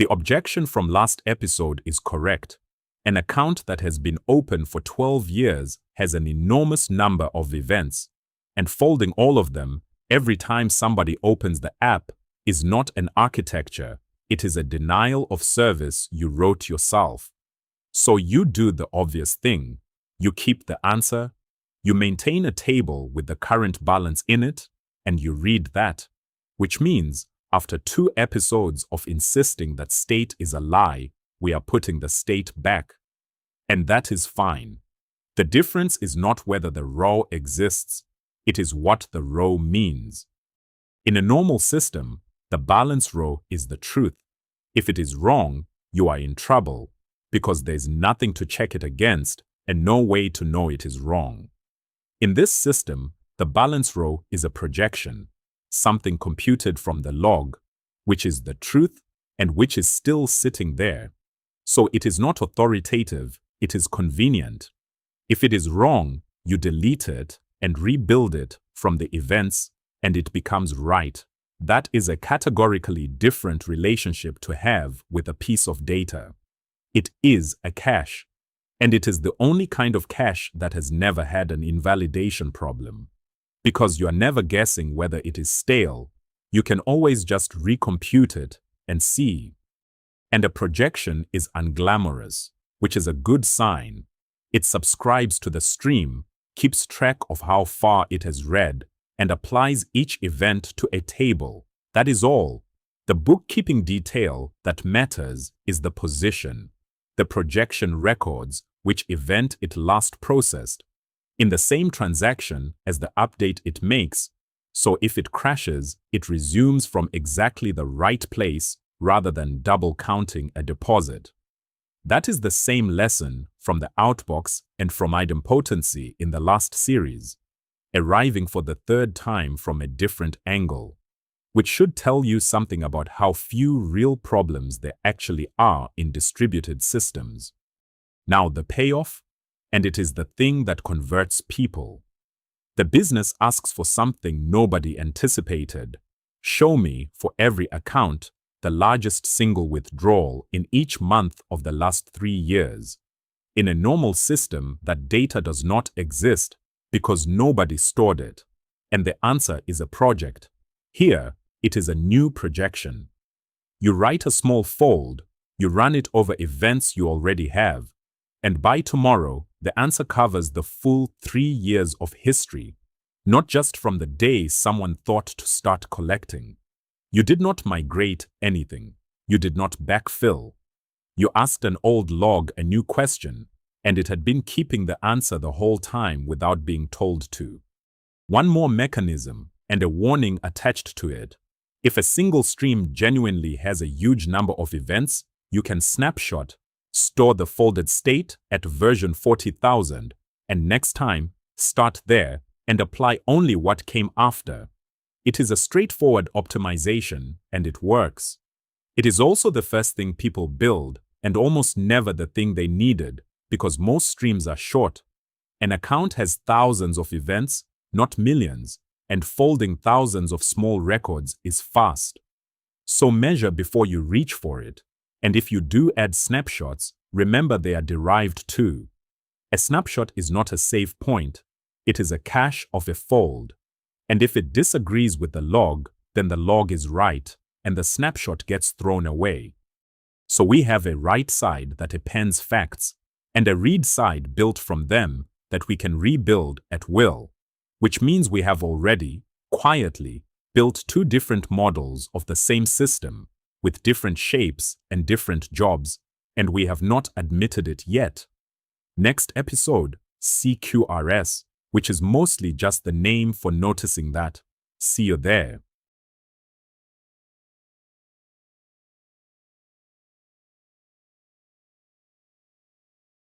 The objection from last episode is correct. An account that has been open for 12 years has an enormous number of events, and folding all of them every time somebody opens the app is not an architecture, it is a denial of service you wrote yourself. So you do the obvious thing. You keep the answer, you maintain a table with the current balance in it, and you read that. Which means, after 2 episodes of insisting that state is a lie, we are putting the state back. And that is fine. The difference is not whether the row exists, it is what the row means. In a normal system, the balance row is the truth. If it is wrong, you are in trouble, because there's nothing to check it against and no way to know it is wrong. In this system, the balance row is a projection, something computed from the log, which is the truth and which is still sitting there. So it is not authoritative, it is convenient. If it is wrong, you delete it and rebuild it from the events, and it becomes right. That is a categorically different relationship to have with a piece of data. It is a cache, and it is the only kind of cache that has never had an invalidation problem. Because you are never guessing whether it is stale, you can always just recompute it and see. And a projection is unglamorous, which is a good sign. It subscribes to the stream, keeps track of how far it has read, and applies each event to a table. That is all. The bookkeeping detail that matters is the position. The projection records which event it last processed in the same transaction as the update it makes, so if it crashes, it resumes from exactly the right place rather than double counting a deposit. That is the same lesson from the outbox and from idempotency in the last series, arriving for the 3rd time from a different angle, which should tell you something about how few real problems there actually are in distributed systems. Now the payoff, and it is the thing that converts people. The business asks for something nobody anticipated. Show me, for every account, the largest single withdrawal in each month of the last 3 years. In a normal system, that data does not exist because nobody stored it, and the answer is a project. Here, it is a new projection. You write a small fold, you run it over events you already have, and by tomorrow, the answer covers the full 3 years of history, not just from the day someone thought to start collecting. You did not migrate anything. You did not backfill. You asked an old log a new question, and it had been keeping the answer the whole time without being told to. One more mechanism, and a warning attached to it. If a single stream genuinely has a huge number of events, you can snapshot, store the folded state at version 40,000, and next time, start there and apply only what came after. It is a straightforward optimization, and it works. It is also the first thing people build, and almost never the thing they needed, because most streams are short. An account has thousands of events, not millions, and folding thousands of small records is fast. So measure before you reach for it. And if you do add snapshots, remember they are derived too. A snapshot is not a save point, it is a cache of a fold. And if it disagrees with the log, then the log is right, and the snapshot gets thrown away. So we have a write side that appends facts, and a read side built from them that we can rebuild at will, which means we have already, quietly, built 2 different models of the same system, with different shapes and different jobs, and we have not admitted it yet. Next episode, CQRS, which is mostly just the name for noticing that. See you there.